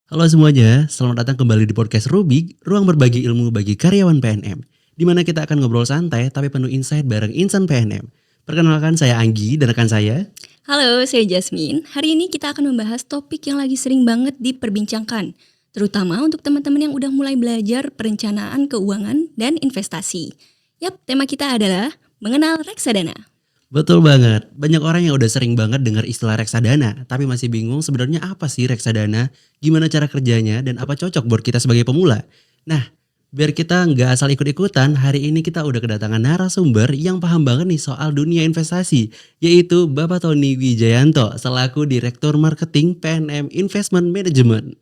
Halo semuanya, selamat datang kembali di podcast Rubik, ruang berbagi ilmu bagi karyawan PNM. Di mana kita akan ngobrol santai tapi penuh insight bareng insan PNM. Perkenalkan saya Anggi dan rekan saya. Halo, saya Jasmine. Hari ini kita akan membahas topik yang lagi sering banget diperbincangkan, terutama untuk teman-teman yang udah mulai belajar perencanaan keuangan dan investasi. Yap, tema kita adalah mengenal reksadana. Betul banget, banyak orang yang udah sering banget dengar istilah reksadana, tapi masih bingung sebenarnya apa sih reksadana, gimana cara kerjanya, dan apa cocok buat kita sebagai pemula. Nah, biar kita nggak asal ikut-ikutan, hari ini kita udah kedatangan narasumber yang paham banget nih soal dunia investasi, yaitu Bapak Tony Wijayanto, selaku Direktur Marketing PNM Investment Management.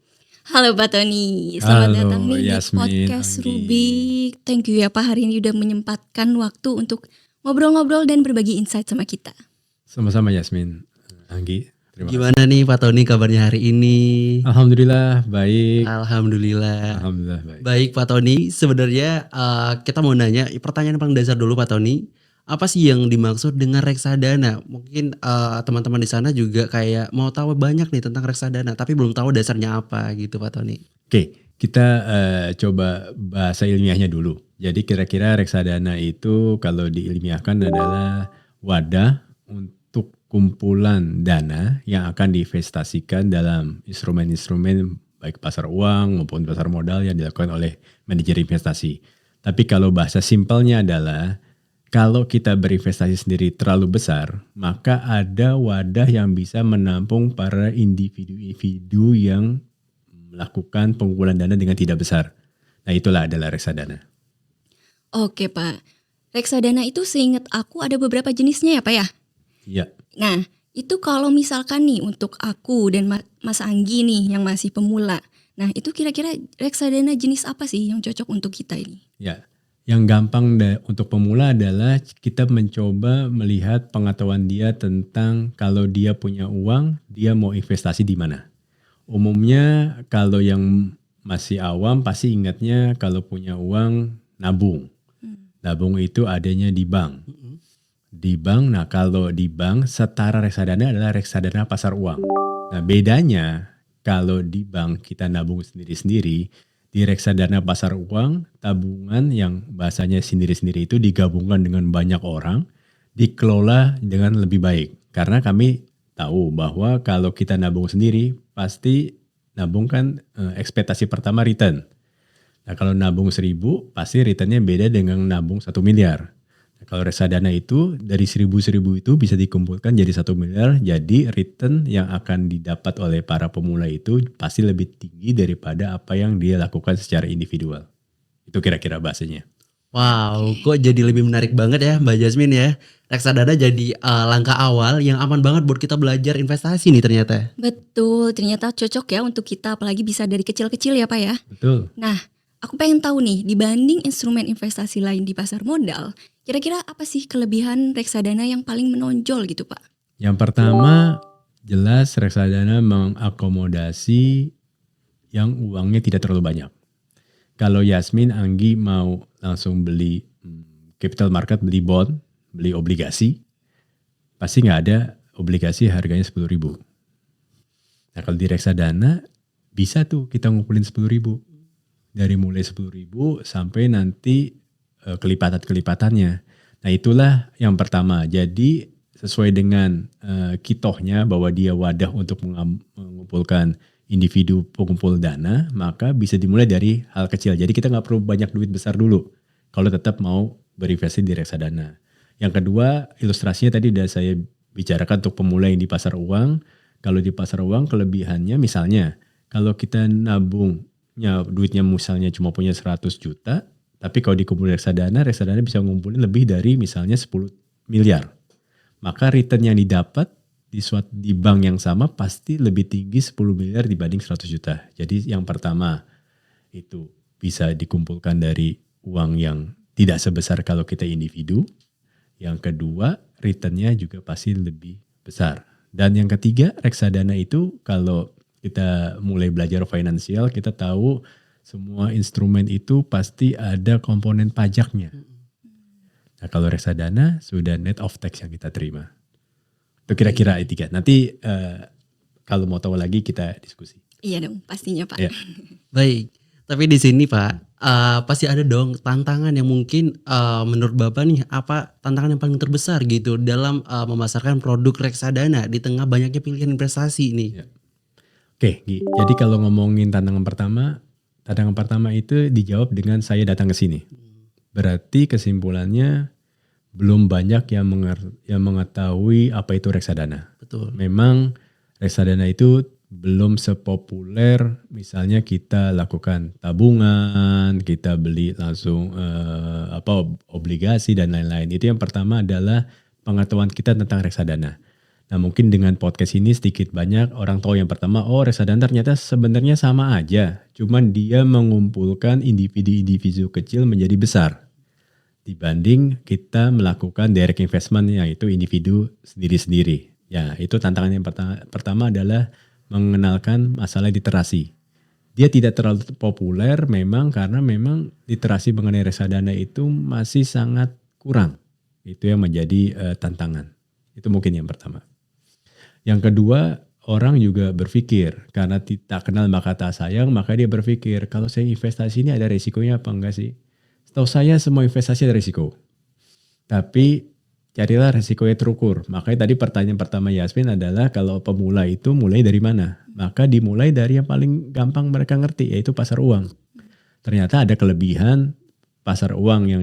Halo Pak Tony, selamat datang Halo nih di Yasmin, podcast Anggi. Rubik. Thank you ya Pak hari ini udah menyempatkan waktu untuk ngobrol-ngobrol dan berbagi insight sama kita. Sama-sama Yasmin, Anggi. Terima kasih. Gimana nih Pak Tony kabarnya hari ini? Alhamdulillah baik. Alhamdulillah. Alhamdulillah baik. Baik Pak Tony, sebenarnya kita mau nanya pertanyaan paling dasar dulu Pak Tony. Apa sih yang dimaksud dengan reksadana? Mungkin teman-teman di sana juga kayak mau tahu banyak nih tentang reksadana, tapi belum tahu dasarnya apa gitu Pak Tony. Oke, kita coba bahasa ilmiahnya dulu. Jadi kira-kira reksadana itu kalau diilmiahkan adalah wadah untuk kumpulan dana yang akan diinvestasikan dalam instrumen-instrumen baik pasar uang maupun pasar modal yang dilakukan oleh manajer investasi. Tapi kalau bahasa simpelnya adalah kalau kita berinvestasi sendiri terlalu besar, maka ada wadah yang bisa menampung para individu-individu yang melakukan pengumpulan dana dengan tidak besar. Nah itulah adalah reksadana. Oke Pak, reksadana itu seingat aku ada beberapa jenisnya ya Pak ya? Iya. Nah, itu kalau misalkan nih untuk aku dan Mas Anggi nih yang masih pemula. Nah, itu kira-kira reksadana jenis apa sih yang cocok untuk kita ini? Ya, yang gampang untuk pemula adalah kita mencoba melihat pengetahuan dia tentang kalau dia punya uang, dia mau investasi di mana. Umumnya kalau yang masih awam pasti ingatnya kalau punya uang nabung. Nabung itu adanya di bank. Di bank, nah kalau di bank setara reksadana adalah reksadana pasar uang. Nah bedanya kalau di bank kita nabung sendiri-sendiri, di reksadana pasar uang tabungan yang bahasanya sendiri-sendiri itu digabungkan dengan banyak orang, dikelola dengan lebih baik. Karena kami tahu bahwa kalau kita nabung sendiri pasti nabung kan ekspektasi pertama return. Nah kalau nabung 1.000 pasti returnnya beda dengan nabung 1 miliar. Nah, kalau reksadana itu dari 1.000 itu bisa dikumpulkan jadi 1 miliar. Jadi return yang akan didapat oleh para pemula itu pasti lebih tinggi daripada apa yang dia lakukan secara individual. Itu kira-kira bahasanya. Wow, kok jadi lebih menarik banget ya Mbak Jasmine ya. Reksadana jadi langkah awal yang aman banget buat kita belajar investasi nih ternyata. Betul, ternyata cocok ya untuk kita apalagi bisa dari kecil-kecil ya Pak ya. Betul. Nah, aku pengen tahu nih dibanding instrumen investasi lain di pasar modal, kira-kira apa sih kelebihan reksadana yang paling menonjol gitu Pak? Yang pertama jelas reksadana mengakomodasi yang uangnya tidak terlalu banyak. Kalau Yasmin, Anggi mau langsung beli capital market, beli bond, beli obligasi, pasti nggak ada obligasi harganya 10.000. Nah kalau di reksadana bisa tuh kita ngumpulin 10.000. Dari mulai 10.000 sampai nanti kelipatan-kelipatannya. Nah itulah yang pertama. Jadi sesuai dengan kitohnya bahwa dia wadah untuk mengumpulkan individu pengumpul dana, maka bisa dimulai dari hal kecil. Jadi kita nggak perlu banyak duit besar dulu kalau tetap mau berinvestasi di reksadana. Yang kedua, ilustrasinya tadi sudah saya bicarakan untuk pemula yang di pasar uang. Kalau di pasar uang kelebihannya misalnya, kalau kita nabung duitnya misalnya cuma punya 100 juta, tapi kalau dikumpulin reksadana bisa ngumpulin lebih dari misalnya 10 miliar. Maka return yang didapat di bank yang sama pasti lebih tinggi 10 miliar dibanding 100 juta. Jadi yang pertama itu bisa dikumpulkan dari uang yang tidak sebesar kalau kita individu. Yang kedua returnnya juga pasti lebih besar. Dan yang ketiga reksadana itu kalau kita mulai belajar finansial, kita tahu semua instrumen itu pasti ada komponen pajaknya. Nah kalau reksadana sudah net of tax yang kita terima. Itu kira-kira tiga. Nanti kalau mau tahu lagi kita diskusi. Iya dong, pastinya Pak. Iya. Baik, tapi di sini Pak, pasti ada dong tantangan yang mungkin, menurut Bapak nih, apa tantangan yang paling terbesar gitu dalam, memasarkan produk reksadana di tengah banyaknya pilihan investasi nih? Iya. Oke, jadi kalau ngomongin tantangan pertama itu dijawab dengan saya datang ke sini. Berarti kesimpulannya belum banyak yang mengetahui apa itu reksadana. Betul. Memang reksadana itu belum sepopuler misalnya kita lakukan tabungan, kita beli langsung obligasi dan lain-lain. Itu yang pertama adalah pengetahuan kita tentang reksadana. Nah mungkin dengan podcast ini sedikit banyak orang tahu yang pertama, oh reksadana ternyata sebenarnya sama aja. Cuman dia mengumpulkan individu-individu kecil menjadi besar. Dibanding kita melakukan direct investment yaitu individu sendiri-sendiri. Ya itu tantangan yang pertama adalah mengenalkan masalah literasi. Dia tidak terlalu populer memang karena memang literasi mengenai reksadana itu masih sangat kurang. Itu yang menjadi tantangan. Itu mungkin yang pertama. Yang kedua, orang juga berpikir karena tidak kenal maka tak sayang, maka dia berpikir kalau saya investasi ini ada resikonya apa enggak sih? Setahu saya semua investasi ada risiko. Tapi carilah resiko yang terukur. Makanya tadi pertanyaan pertama Yasmin adalah kalau pemula itu mulai dari mana? Maka dimulai dari yang paling gampang mereka ngerti yaitu pasar uang. Ternyata ada kelebihan pasar uang yang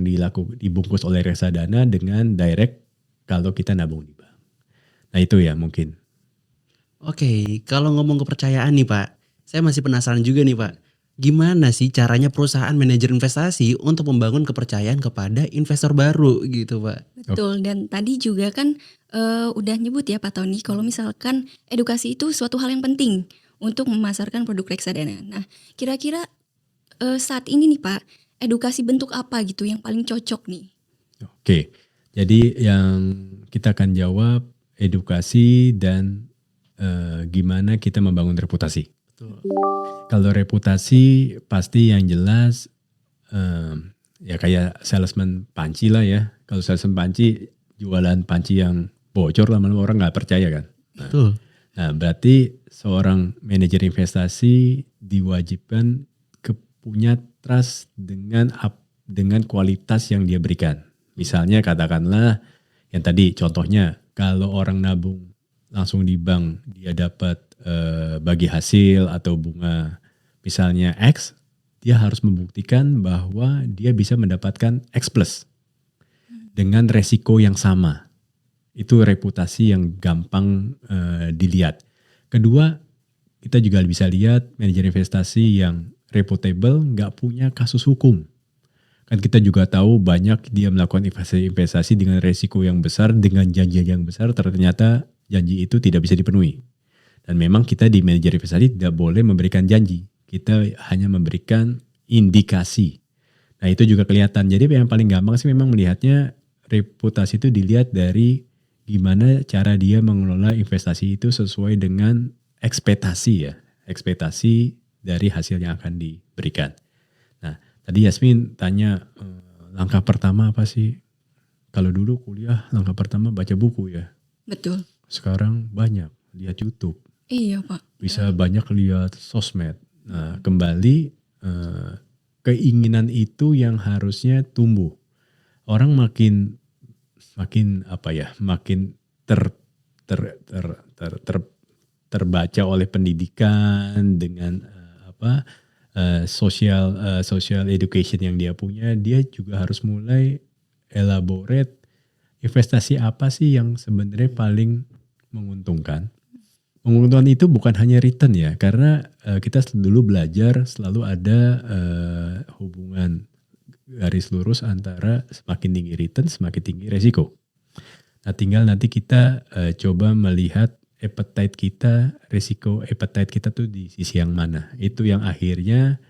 dibungkus oleh reksadana dengan direct kalau kita nabung di bank. Nah itu ya mungkin. Oke, kalau ngomong kepercayaan nih Pak, saya masih penasaran juga nih Pak. Gimana sih caranya perusahaan manajer investasi untuk membangun kepercayaan kepada investor baru gitu Pak? Betul, dan tadi juga kan udah nyebut ya Pak Tony kalau misalkan edukasi itu suatu hal yang penting untuk memasarkan produk reksadana. Nah, kira-kira saat ini nih Pak, edukasi bentuk apa gitu yang paling cocok nih? Oke, jadi yang kita akan jawab edukasi dan gimana kita membangun reputasi. Betul. Kalau reputasi pasti yang jelas ya kayak salesman panci lah ya. Kalau salesman panci jualan panci yang bocor lama-lama orang nggak percaya kan. Betul. Nah berarti seorang manajer investasi diwajibkan punya trust dengan kualitas yang dia berikan. Misalnya katakanlah yang tadi contohnya kalau orang nabung langsung di bank dia dapat bagi hasil atau bunga misalnya X, dia harus membuktikan bahwa dia bisa mendapatkan X plus dengan resiko yang sama. Itu reputasi yang gampang dilihat. Kedua, kita juga bisa lihat manajer investasi yang reputable, nggak punya kasus hukum. Kan kita juga tahu banyak dia melakukan investasi dengan resiko yang besar, dengan janji yang besar, ternyata janji itu tidak bisa dipenuhi. Dan memang kita di manajer investasi tidak boleh memberikan janji. Kita hanya memberikan indikasi. Nah itu juga kelihatan. Jadi yang paling gampang sih memang melihatnya reputasi itu dilihat dari gimana cara dia mengelola investasi itu sesuai dengan ekspektasi ya. Ekspektasi dari hasil yang akan diberikan. Nah tadi Yasmin tanya langkah pertama apa sih? Kalau dulu kuliah langkah pertama baca buku ya. Betul. Sekarang banyak lihat YouTube. Iya Pak. Bisa banyak lihat sosmed. Nah, kembali keinginan itu yang harusnya tumbuh. Orang makin terbaca oleh pendidikan dengan social education yang dia punya, dia juga harus mulai elaborate investasi apa sih yang sebenarnya paling menguntungkan. Menguntungkan itu bukan hanya return ya, karena kita dulu belajar selalu ada hubungan garis lurus antara semakin tinggi return, semakin tinggi resiko. Nah tinggal nanti kita coba melihat appetite kita, resiko appetite kita tuh di sisi yang mana. Itu yang akhirnya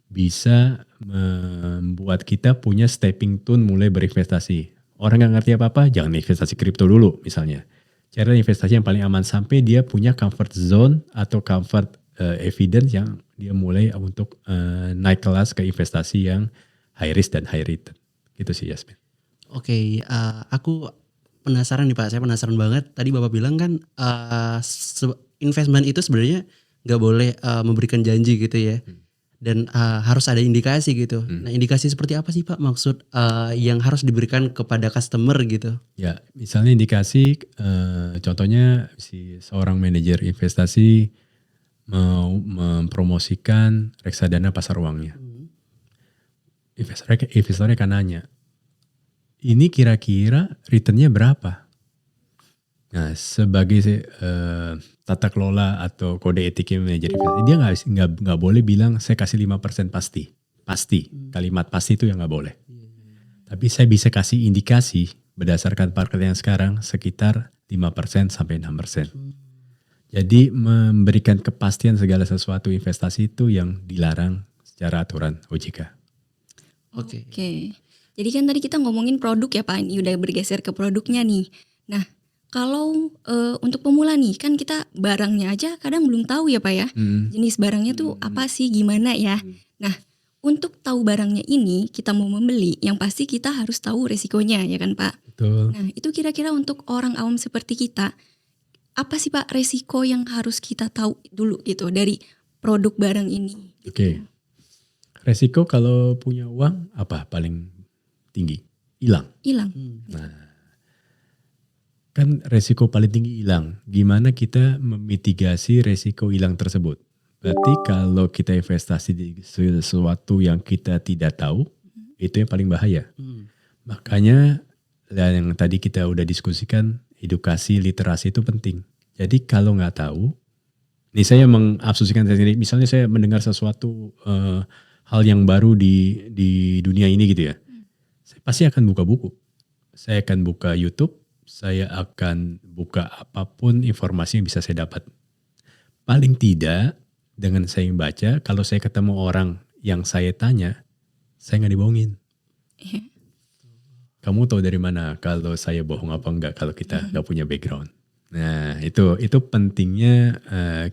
bisa membuat kita punya stepping stone mulai berinvestasi. Orang nggak ngerti apa-apa, jangan investasi kripto dulu misalnya. Cara investasi yang paling aman sampai dia punya comfort zone atau comfort evidence yang dia mulai untuk naik kelas ke investasi yang high risk dan high return. Gitu sih Yasmin. Oke, aku penasaran nih Pak, saya penasaran banget. Tadi Bapak bilang kan investment itu sebenarnya nggak boleh memberikan janji gitu ya. Dan harus ada indikasi gitu. Nah, indikasi seperti apa sih Pak maksud yang harus diberikan kepada customer gitu? Ya, misalnya indikasi, contohnya si seorang manajer investasi mau mempromosikan reksadana pasar uangnya. Investornya akan nanya, ini kira-kira returnnya berapa? Nah, sebagai tata kelola atau kode etiknya manajer investasi, dia nggak boleh bilang saya kasih 5% pasti. Kalimat pasti itu yang nggak boleh. Tapi saya bisa kasih indikasi berdasarkan market yang sekarang sekitar 5% sampai 6%. Jadi memberikan kepastian segala sesuatu investasi itu yang dilarang secara aturan OJK. Oke. Jadi kan tadi kita ngomongin produk ya Pak, ini udah bergeser ke produknya nih. Nah, kalau untuk pemula nih, kan kita barangnya aja kadang belum tahu ya Pak ya. Jenis barangnya tuh apa sih, gimana ya. Nah, untuk tahu barangnya ini, kita mau membeli, yang pasti kita harus tahu resikonya ya kan Pak. Betul. Nah, itu kira-kira untuk orang awam seperti kita, apa sih Pak resiko yang harus kita tahu dulu gitu dari produk barang ini? Oke. Resiko kalau punya uang apa paling tinggi? Hilang. Nah, kan resiko paling tinggi hilang. Gimana kita memitigasi resiko hilang tersebut? Berarti kalau kita investasi di sesuatu yang kita tidak tahu, itu yang paling bahaya. Makanya yang tadi kita udah diskusikan, edukasi literasi itu penting. Jadi kalau nggak tahu, ini saya mengabsuskan sendiri. Misalnya saya mendengar sesuatu hal yang baru di dunia ini gitu ya, saya pasti akan buka buku, saya akan buka YouTube, saya akan buka apapun informasi yang bisa saya dapat. Paling tidak dengan saya baca, kalau saya ketemu orang yang saya tanya, saya nggak dibohongin. Kamu tahu dari mana kalau saya bohong apa enggak kalau kita nggak punya background. Nah itu pentingnya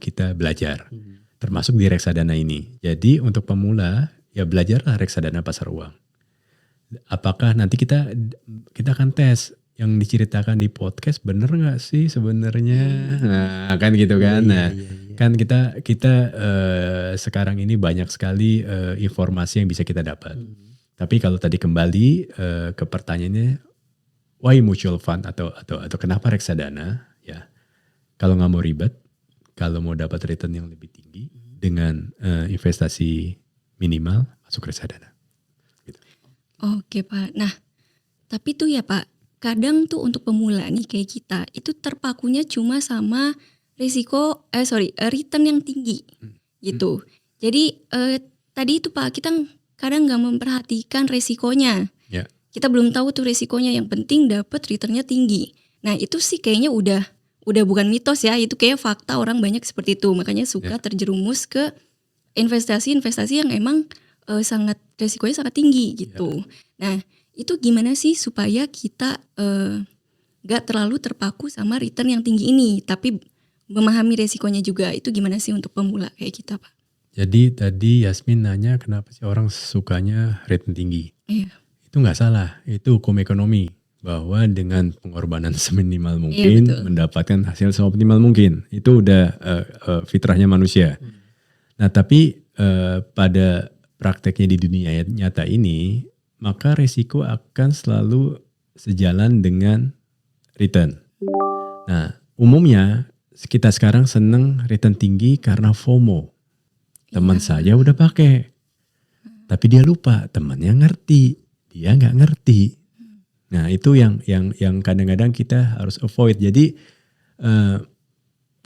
kita belajar, termasuk di reksadana ini. Jadi untuk pemula ya belajarlah reksadana pasar uang. Apakah nanti kita akan tes yang diceritakan di podcast bener nggak sih sebenarnya? Nah kan gitu kan. Nah kan kita sekarang ini banyak sekali informasi yang bisa kita dapat. Tapi kalau tadi kembali ke pertanyaannya, why mutual fund atau kenapa reksadana? Ya, kalau nggak mau ribet, kalau mau dapat return yang lebih tinggi dengan investasi minimal, masuk reksadana. Gitu. Oke Pak. Nah, tapi tuh ya Pak, kadang tuh untuk pemula nih kayak kita itu terpakunya cuma sama return yang tinggi gitu. Jadi tadi itu Pak, kita kadang nggak memperhatikan resikonya. Ya. Kita belum tahu tuh resikonya, yang penting dapat returnnya tinggi. Nah itu sih kayaknya udah bukan mitos ya, itu kayak fakta, orang banyak seperti itu. Makanya suka terjerumus ke investasi yang emang resikonya sangat tinggi gitu. Nah itu gimana sih supaya kita gak terlalu terpaku sama return yang tinggi ini, tapi memahami resikonya juga. Itu gimana sih untuk pemula kayak kita Pak? Jadi tadi Yasmin nanya kenapa sih orang sukanya return tinggi. Iya. Itu nggak salah, itu hukum ekonomi. Bahwa dengan pengorbanan seminimal mungkin mendapatkan hasil seoptimal mungkin. Itu udah fitrahnya manusia. Nah tapi pada prakteknya di dunia nyata ini, maka resiko akan selalu sejalan dengan return. Nah umumnya kita sekarang seneng return tinggi karena FOMO. Teman saya udah pakai, tapi dia lupa temannya ngerti, dia nggak ngerti. Nah itu yang kadang-kadang kita harus avoid. Jadi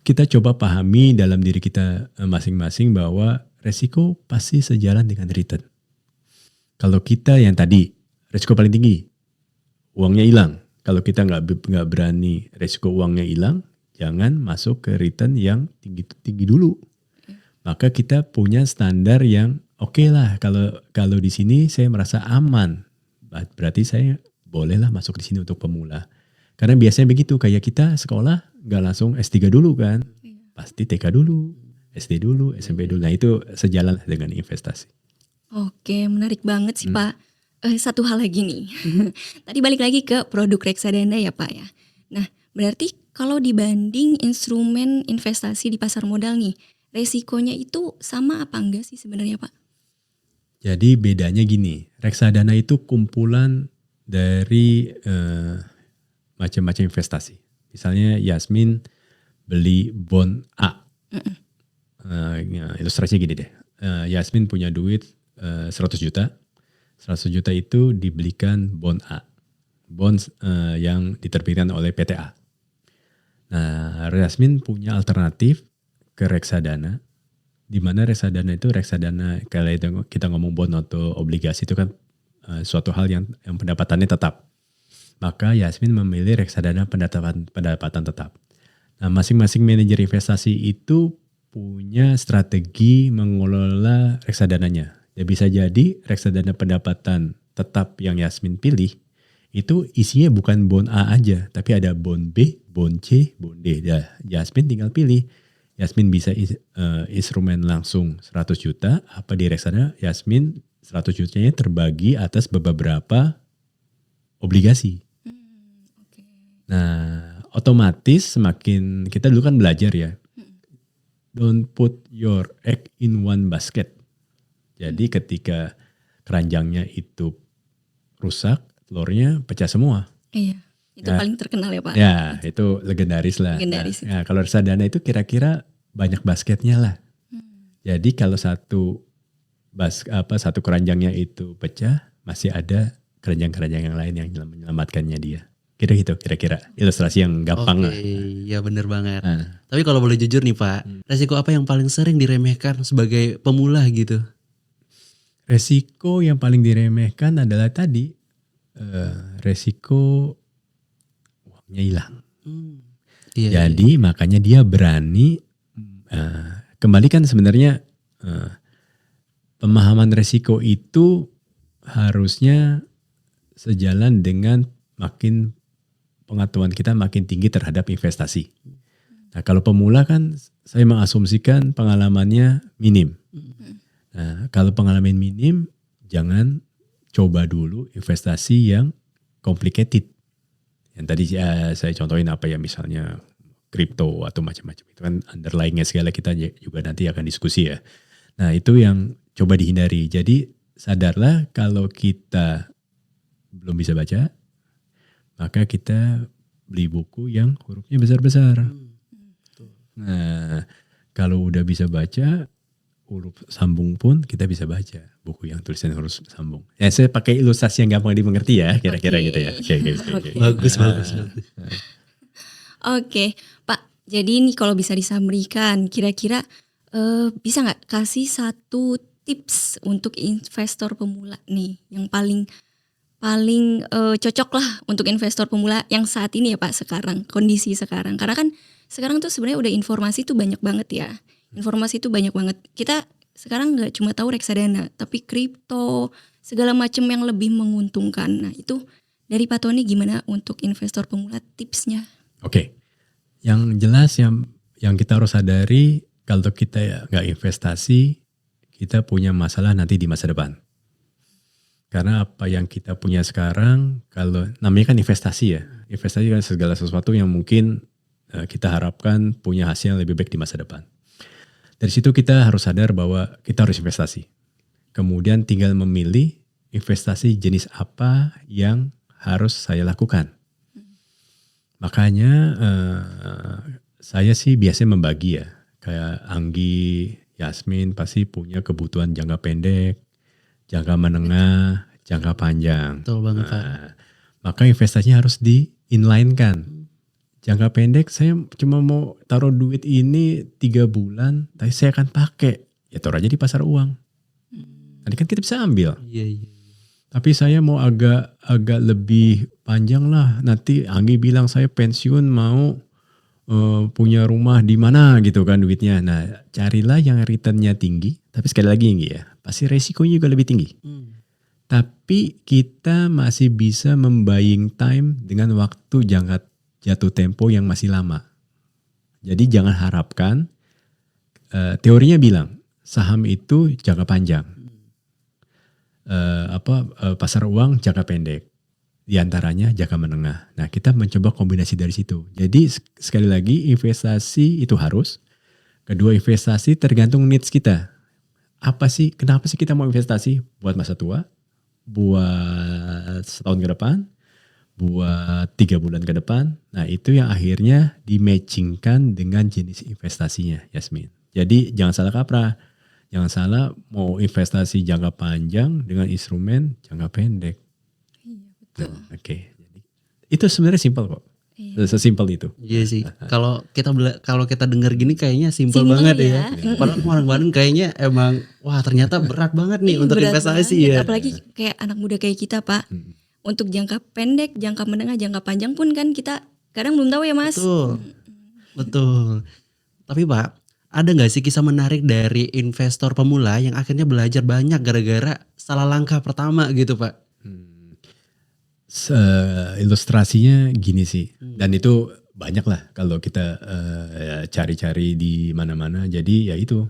kita coba pahami dalam diri kita masing-masing bahwa resiko pasti sejalan dengan return. Kalau kita yang tadi resiko paling tinggi, uangnya hilang. Kalau kita nggak berani resiko uangnya hilang, jangan masuk ke return yang tinggi dulu. Maka kita punya standar yang oke lah, kalau di sini saya merasa aman, berarti saya bolehlah masuk di sini untuk pemula. Karena biasanya begitu, kayak kita sekolah nggak langsung S3 dulu kan, pasti TK dulu, SD dulu, SMP dulu. Nah itu sejalan dengan investasi. Oke, menarik banget sih Pak. Satu hal lagi nih, tadi balik lagi ke produk reksadana ya Pak ya. Nah berarti kalau dibanding instrumen investasi di pasar modal nih, resikonya itu sama apa enggak sih sebenarnya Pak? Jadi bedanya gini, reksadana itu kumpulan dari macam-macam investasi. Misalnya Yasmin beli bond A. Ya, ilustrasinya gini deh. Yasmin punya duit 100 juta. 100 juta itu dibelikan bond A. Bond yang diterbitkan oleh PTA. Nah, Yasmin punya alternatif ke reksadana. Di mana reksadana kalau itu kita ngomong bond atau obligasi itu kan suatu hal yang pendapatannya tetap. Maka Yasmin memilih reksadana pendapatan tetap. Nah, masing-masing manajer investasi itu punya strategi mengelola reksadananya. Ya bisa jadi reksadana pendapatan tetap yang Yasmin pilih itu isinya bukan bond A aja, tapi ada bond B, bond C, bond D. Ya, Yasmin tinggal pilih. Yasmin bisa instrumen langsung 100 juta, apa di reksadana Yasmin 100 jutanya terbagi atas beberapa obligasi. Nah, otomatis semakin kita dulu kan belajar ya. Don't put your egg in one basket. Jadi ketika keranjangnya itu rusak, telurnya pecah semua. Iya, itu paling terkenal ya Pak. Ya, itu legendaris lah. Legendaris. Nah, kalau reksadana itu kira-kira banyak basketnya lah. Jadi kalau satu keranjangnya itu pecah, masih ada keranjang-keranjang yang lain yang menyelamatkannya dia. Kira-kira ilustrasi yang gampang lah. Ya bener banget. Nah. Tapi kalau boleh jujur nih Pak, resiko apa yang paling sering diremehkan sebagai pemula gitu? Resiko yang paling diremehkan adalah tadi resiko uangnya hilang. Iya, Jadi makanya dia berani kembali kan sebenarnya pemahaman resiko itu harusnya sejalan dengan makin pengetahuan kita makin tinggi terhadap investasi. Nah, kalau pemula kan saya mengasumsikan pengalamannya minim. Nah, kalau pengalaman minim, jangan coba dulu investasi yang complicated. Yang tadi saya contohin apa ya, misalnya kripto atau macam-macam. Itu kan underlying-nya segala kita juga nanti akan diskusi ya. Nah, itu yang coba dihindari. Jadi sadarlah kalau kita belum bisa baca, maka kita beli buku yang hurufnya besar-besar. Nah, kalau udah bisa baca, huruf sambung pun kita bisa baca buku yang tulisan huruf sambung. Ya, saya pakai ilustrasi yang gampang dimengerti ya, kira-kira gitu ya. Oke. Bagus. Oke, Pak. Jadi ini kalau bisa disamrikan, kira-kira bisa nggak kasih satu tips untuk investor pemula nih yang paling cocok lah untuk investor pemula yang saat ini ya Pak, sekarang kondisi sekarang. Karena kan sekarang tuh sebenarnya udah informasi tuh banyak banget ya. Informasi tuh banyak banget. Kita sekarang nggak cuma tahu reksadana, tapi kripto, segala macam yang lebih menguntungkan. Nah, itu dari Pak Tony gimana untuk investor pemula tipsnya? Oke. Yang jelas yang kita harus sadari kalau kita nggak investasi, kita punya masalah nanti di masa depan. Karena apa yang kita punya sekarang, kalau namanya kan investasi ya. Investasi kan segala sesuatu yang mungkin kita harapkan punya hasil yang lebih baik di masa depan. Dari situ kita harus sadar bahwa kita harus investasi. Kemudian tinggal memilih investasi jenis apa yang harus saya lakukan. Makanya saya sih biasanya membagi ya. Kayak Anggi, Yasmin pasti punya kebutuhan jangka pendek, jangka menengah, jangka panjang. Betul banget Pak. Maka investasinya harus di-inline-kan. Jangka pendek saya cuma mau taruh duit ini 3 bulan, tapi saya akan pakai. Ya taruh aja di pasar uang. Nanti kan kita bisa ambil. Iya. Tapi saya mau agak lebih panjang lah. Nanti Anggi bilang saya pensiun mau punya rumah di mana gitu kan duitnya. Nah, carilah yang returnnya tinggi. Tapi sekali lagi Anggi ya, pasti resikonya juga lebih tinggi. Tapi kita masih bisa membuying time dengan waktu jatuh tempo yang masih lama. Jadi jangan harapkan, teorinya bilang saham itu jangka panjang. Pasar uang jangka pendek. Di antaranya jangka menengah. Nah, kita mencoba kombinasi dari situ. Jadi sekali lagi investasi itu harus, Kedua, investasi tergantung needs kita. Kenapa sih kita mau investasi? Buat masa tua, buat setahun ke depan, buat 3 bulan ke depan. Nah itu yang akhirnya di-matchingkan dengan jenis investasinya, Yasmin. Jadi jangan salah kaprah. Jangan salah mau investasi jangka panjang dengan instrumen jangka pendek. Betul. Oke. Jadi, itu sebenarnya simpel kok. Sesimpel itu. Iya sih. Kalau kita dengar gini kayaknya simpel Simpel banget ya. ya. Padahal orang-orang kayaknya emang wah ternyata berat banget nih untuk Berat investasi banget, ya. apalagi kayak anak muda kayak kita, Pak. Untuk jangka pendek, jangka menengah, jangka panjang pun kan kita kadang belum tahu ya, Mas. Betul. Tapi Pak, ada nggak sih kisah menarik dari investor pemula yang akhirnya belajar banyak gara-gara salah langkah pertama gitu Pak? Ilustrasinya gini sih, dan itu banyak lah kalau kita cari-cari di mana-mana. Jadi ya itu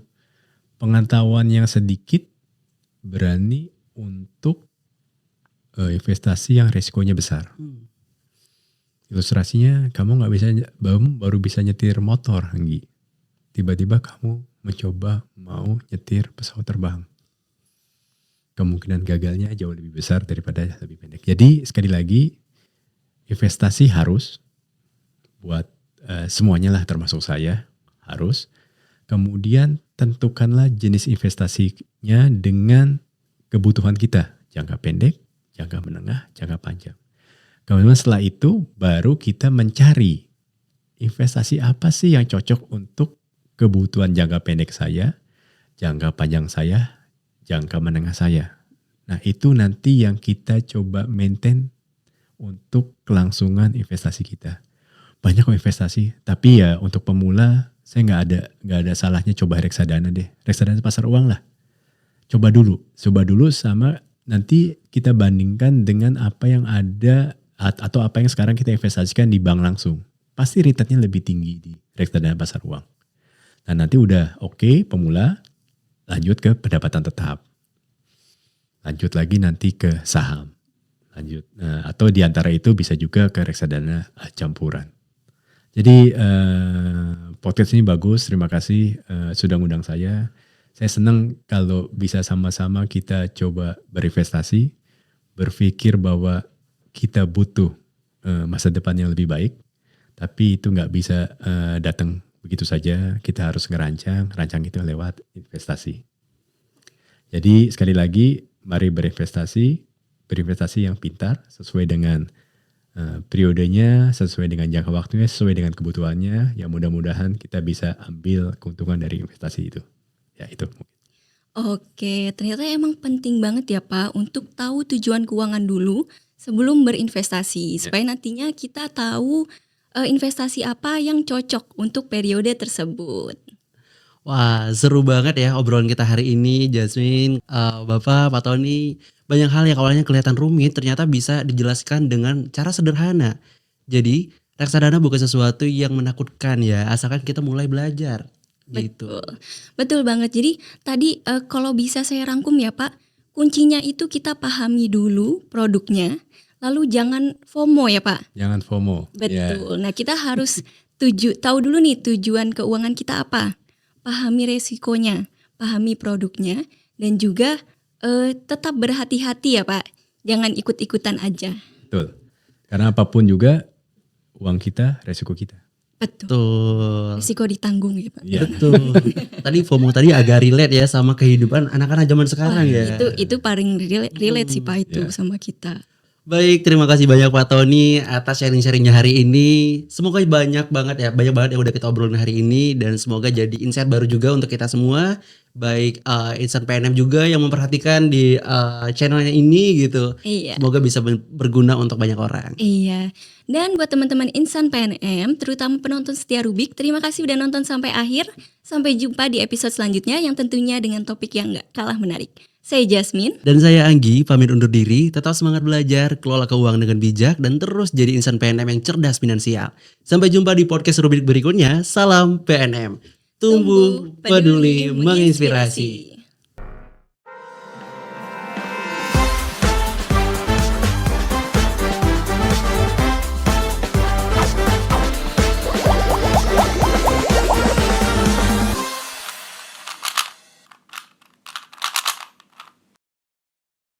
pengetahuan yang sedikit berani untuk investasi yang resikonya besar. Ilustrasinya kamu baru bisa nyetir motor, Anggi. Tiba-tiba kamu mencoba mau nyetir pesawat terbang. Kemungkinan gagalnya jauh lebih besar daripada lebih pendek. Jadi sekali lagi investasi harus buat semuanya lah termasuk saya harus. Kemudian tentukanlah jenis investasinya dengan kebutuhan kita. Jangka pendek, jangka menengah, jangka panjang. Kemudian setelah itu baru kita mencari investasi apa sih yang cocok untuk kebutuhan jangka pendek saya, jangka panjang saya, jangka menengah saya. Nah itu nanti yang kita coba maintain untuk kelangsungan investasi kita. Banyak kok investasi, tapi ya untuk pemula saya nggak ada salahnya coba reksadana deh. Reksadana pasar uang lah. Coba dulu sama nanti kita bandingkan dengan apa yang ada atau apa yang sekarang kita investasikan di bank langsung. Pasti returnnya lebih tinggi di reksadana pasar uang. Nah nanti udah oke pemula, lanjut ke pendapatan tetap. Lanjut lagi nanti ke saham. Atau di antara itu bisa juga ke reksadana campuran. Jadi podcast ini bagus, terima kasih sudah ngundang saya. Saya senang kalau bisa sama-sama kita coba berinvestasi, berpikir bahwa kita butuh masa depan yang lebih baik, tapi itu nggak bisa datang begitu saja. Kita harus ngerancang itu lewat investasi. Jadi sekali lagi, mari berinvestasi yang pintar, sesuai dengan periodenya, sesuai dengan jangka waktunya, sesuai dengan kebutuhannya. Ya mudah-mudahan kita bisa ambil keuntungan dari investasi itu. Ya itu. Oke, ternyata emang penting banget ya Pak untuk tahu tujuan keuangan dulu sebelum berinvestasi. Supaya nantinya kita tahu investasi apa yang cocok untuk periode tersebut. Wah seru banget ya obrolan kita hari ini Jasmine, Bapak, Pak Tony. Banyak hal yang awalnya kelihatan rumit ternyata bisa dijelaskan dengan cara sederhana. Jadi reksadana bukan sesuatu yang menakutkan ya, asalkan kita mulai belajar. Gitu. Betul banget. Jadi tadi kalau bisa saya rangkum ya Pak, kuncinya itu kita pahami dulu produknya, lalu jangan FOMO ya Pak. Jangan FOMO. Betul. Nah kita harus tahu dulu nih tujuan keuangan kita apa. Pahami resikonya, pahami produknya, dan juga tetap berhati-hati ya Pak. Jangan ikut-ikutan aja. Betul. Karena apapun juga uang kita, resiko kita. Betul. Risiko ditanggung ya Pak. Ya. Betul. Tadi FOMO tadi agak relate ya sama kehidupan anak-anak zaman sekarang ya. Itu paling relate sih Pak itu sama kita. Baik, terima kasih banyak Pak Tony atas sharing-sharingnya hari ini. Semoga banyak banget yang udah kita obrolin hari ini dan semoga jadi insight baru juga untuk kita semua. Baik Insan PNM juga yang memperhatikan di channelnya ini gitu. Iya. Semoga bisa berguna untuk banyak orang. Iya. Dan buat teman-teman Insan PNM, terutama penonton setia Rubik, terima kasih udah nonton sampai akhir. Sampai jumpa di episode selanjutnya yang tentunya dengan topik yang gak kalah menarik. Saya Jasmine. Dan saya Anggi, pamit undur diri. Tetap semangat belajar, kelola keuangan dengan bijak, dan terus jadi insan PNM yang cerdas finansial. Sampai jumpa di podcast Rubik berikutnya. Salam PNM. Tumbuh, peduli, menginspirasi.